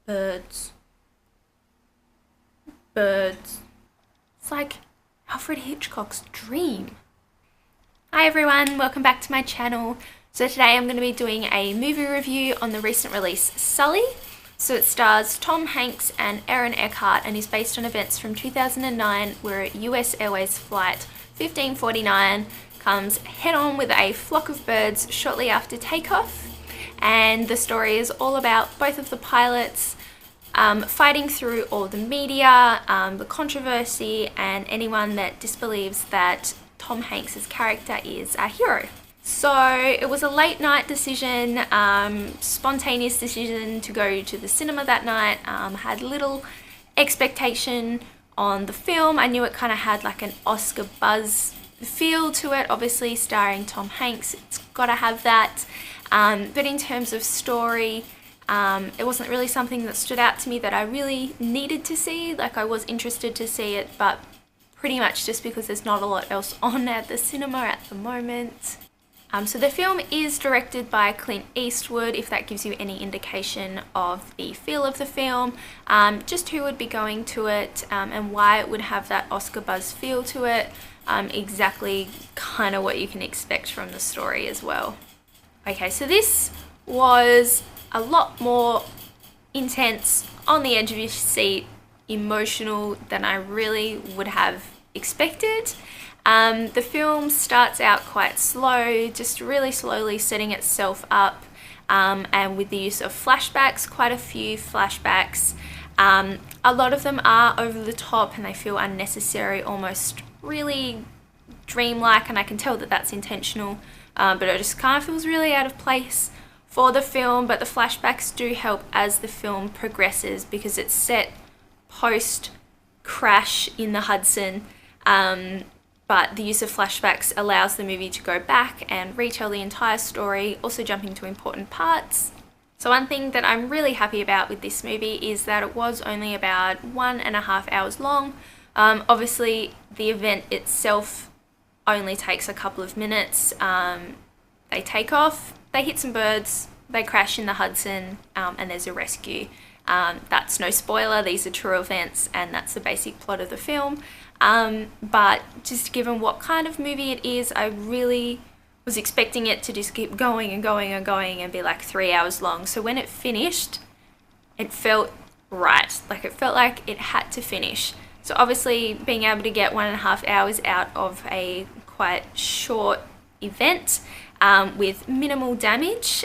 Birds. Birds. It's like Alfred Hitchcock's dream. Hi everyone, welcome back to my channel. So today I'm going to be doing a movie review on the recent release Sully. So it stars Tom Hanks and Aaron Eckhart and is based on events from 2009 where US Airways flight 1549 comes head on with a flock of birds shortly after takeoff. And the story is all about both of the pilots fighting through all the media, the controversy, and anyone that disbelieves that Tom Hanks' character is a hero. So it was a late night decision, spontaneous decision to go to the cinema that night. Had little expectation on the film. I knew it kind of had like an Oscar buzz feel to it, obviously starring Tom Hanks. It's got to have that. But in terms of story, it wasn't really something that stood out to me that I really needed to see. Like, I was interested to see it, but pretty much just because there's not a lot else on at the cinema at the moment. So the film is directed by Clint Eastwood, if that gives you any indication of the feel of the film, just who would be going to it, and why it would have that Oscar buzz feel to it, exactly kind of what you can expect from the story as well. Okay, so this was a lot more intense, on the edge of your seat, emotional than I really would have expected. The film starts out quite slow, just really slowly setting itself up, and with the use of flashbacks, quite a few flashbacks. A lot of them are over the top and they feel unnecessary, almost really dreamlike, and I can tell that that's intentional, but it just kind of feels really out of place for the film. But the flashbacks do help as the film progresses because it's set post crash in the Hudson, but the use of flashbacks allows the movie to go back and retell the entire story, also jumping to important parts. So one thing that I'm really happy about with this movie is that it was only about 1.5 hours long. Obviously the event itself only takes a couple of minutes. They take off, they hit some birds, they crash in the Hudson, and there's a rescue. That's no spoiler, these are true events, and that's the basic plot of the film. But just given what kind of movie it is, I really was expecting it to just keep going and going and going and be like 3 hours long. So when it finished, it felt right. Like, it felt like it had to finish. So obviously being able to get 1.5 hours out of a quite short event, with minimal damage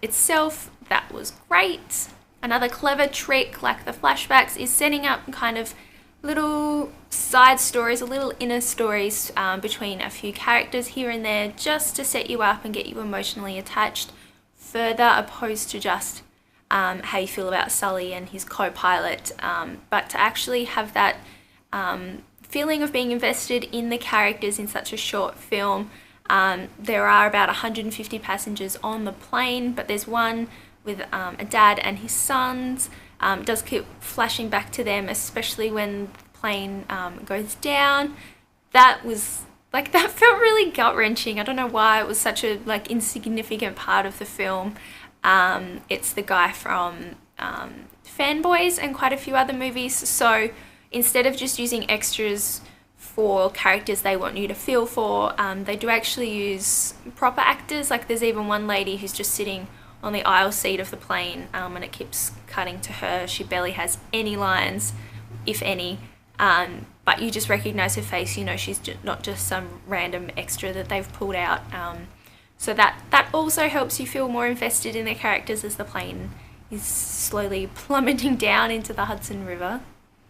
itself, that was great. Another clever trick, like the flashbacks, is setting up kind of little side stories, little inner stories between a few characters here and there, just to set you up and get you emotionally attached further, opposed to just how you feel about Sully and his co-pilot, but to actually have that feeling of being invested in the characters in such a short film. There are about 150 passengers on the plane, but there's one with a dad and his sons. It does keep flashing back to them, especially when the plane goes down. That was like, that felt really gut-wrenching. I don't know why it was such a like insignificant part of the film. It's the guy from Fanboys and quite a few other movies. So instead of just using extras for characters they want you to feel for, they do actually use proper actors. Like, there's even one lady who's just sitting on the aisle seat of the plane, and it keeps cutting to her. She barely has any lines, if any, but you just recognize her face. You know, she's not just some random extra that they've pulled out. So that also helps you feel more invested in their characters as the plane is slowly plummeting down into the Hudson River.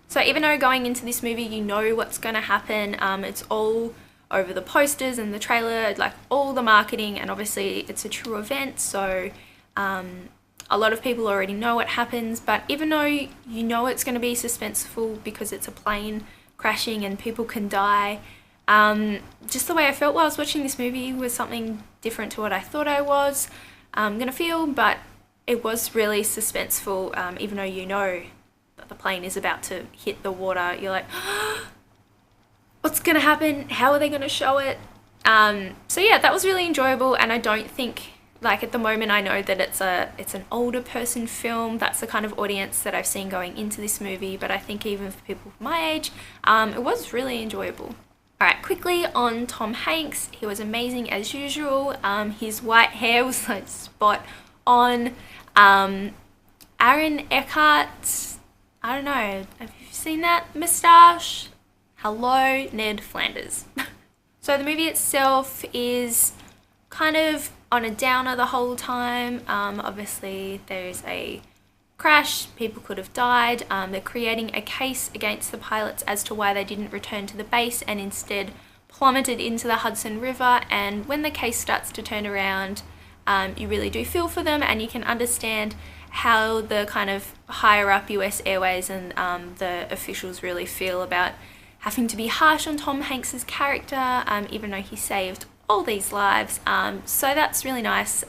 So even though going into this movie you know what's going to happen, it's all over the posters and the trailer, like all the marketing, and obviously it's a true event, so a lot of people already know what happens. But even though you know it's going to be suspenseful because it's a plane crashing and people can die, just the way I felt while I was watching this movie was something different to what I thought I was going to feel. But it was really suspenseful, even though you know that the plane is about to hit the water. You're like, what's going to happen? How are they going to show it? So yeah, that was really enjoyable, and I don't think like at the moment I know that it's an older person film. That's the kind of audience that I've seen going into this movie, but I think even for people my age, it was really enjoyable. Alright, quickly on Tom Hanks. He was amazing as usual. His white hair was like spot on. Aaron Eckhart, I don't know, have you seen that moustache? Hello, Ned Flanders. So the movie itself is kind of on a downer the whole time. Obviously there's a crash, people could have died. They're creating a case against the pilots as to why they didn't return to the base and instead plummeted into the Hudson River. And when the case starts to turn around, you really do feel for them, and you can understand how the kind of higher up US Airways and the officials really feel about having to be harsh on Tom Hanks's character, even though he saved all these lives. So that's really nice.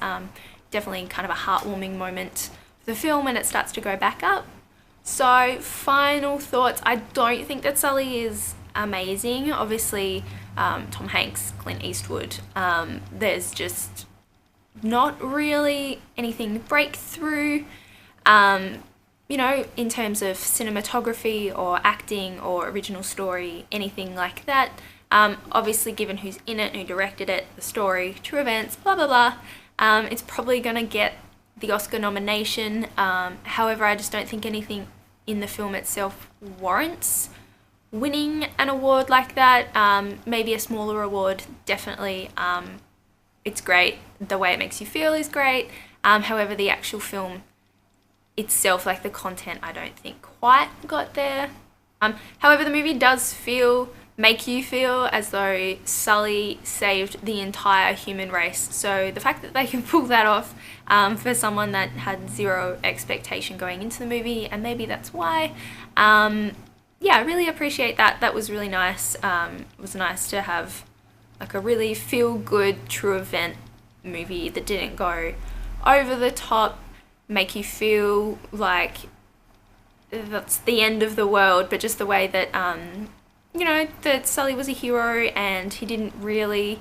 Definitely kind of a heartwarming moment for the film when it starts to go back up. So final thoughts. I don't think that Sully is amazing. Obviously, Tom Hanks, Clint Eastwood, there's just not really anything breakthrough, you know, in terms of cinematography or acting or original story, anything like that. Obviously, given who's in it, who directed it, the story, true events, blah blah blah, it's probably gonna get the Oscar nomination. However, I just don't think anything in the film itself warrants winning an award like that. Maybe a smaller award, definitely. It's great. The way it makes you feel is great. However, the actual film itself, like the content, I don't think quite got there. However, the movie does make you feel as though Sully saved the entire human race. So the fact that they can pull that off for someone that had zero expectation going into the movie, and maybe that's why, yeah, I really appreciate that. That was really nice. It was nice to have like a really feel-good, true event movie that didn't go over the top, make you feel like that's the end of the world, but just the way that, you know, that Sully was a hero and he didn't really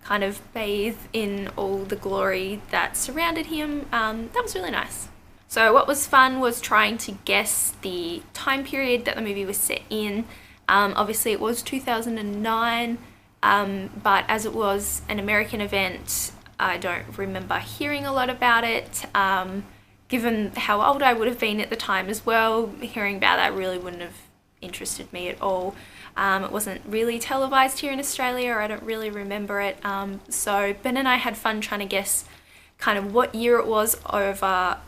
kind of bathe in all the glory that surrounded him. That was really nice. So what was fun was trying to guess the time period that the movie was set in. Obviously it was 2009. But as it was an American event, I don't remember hearing a lot about it. Given how old I would have been at the time as well, hearing about that really wouldn't have interested me at all. It wasn't really televised here in Australia, or I don't really remember it. So Ben and I had fun trying to guess kind of what year it was over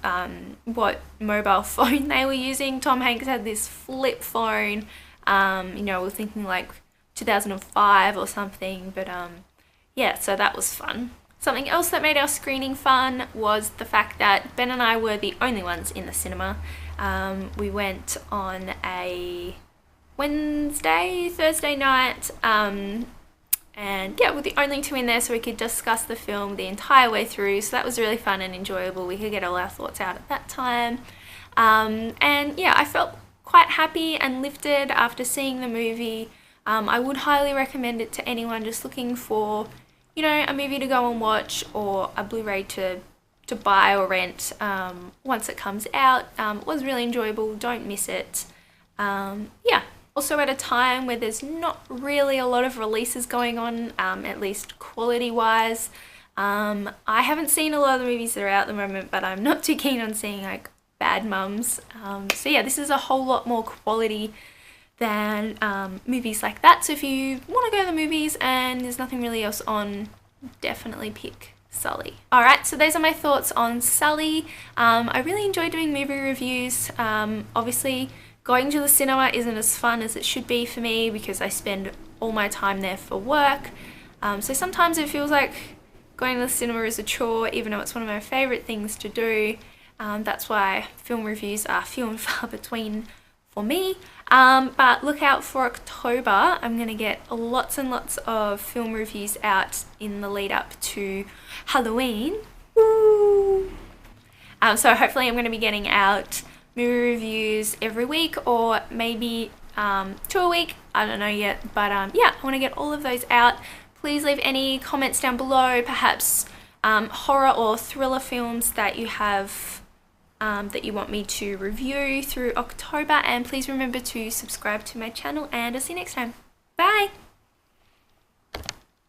what mobile phone they were using. Tom Hanks had this flip phone. You know, we're thinking like 2005 or something, but yeah, so that was fun. Something else that made our screening fun was the fact that Ben and I were the only ones in the cinema. We went on a Thursday night, and yeah, we're the only two in there, so we could discuss the film the entire way through, so that was really fun and enjoyable. We could get all our thoughts out at that time, and yeah, I felt quite happy and lifted after seeing the movie. I would highly recommend it to anyone just looking for, you know, a movie to go and watch, or a Blu-ray to buy or rent once it comes out. It was really enjoyable, don't miss it. Yeah, also at a time where there's not really a lot of releases going on, at least quality-wise. I haven't seen a lot of the movies that are out at the moment, but I'm not too keen on seeing like Bad Mums. So yeah, this is a whole lot more quality than movies like that. So if you want to go to the movies and there's nothing really else on, definitely pick Sully. Alright, so those are my thoughts on Sully. I really enjoy doing movie reviews. Obviously going to the cinema isn't as fun as it should be for me because I spend all my time there for work. So sometimes it feels like going to the cinema is a chore, even though it's one of my favourite things to do. That's why film reviews are few and far between for me. But look out for October. I'm going to get lots and lots of film reviews out in the lead up to Halloween. Woo! So hopefully I'm going to be getting out movie reviews every week, or maybe 2 a week. I don't know yet, but yeah, I want to get all of those out. Please leave any comments down below, perhaps horror or thriller films that you have that you want me to review through October, and please remember to subscribe to my channel, and I'll see you next time. Bye!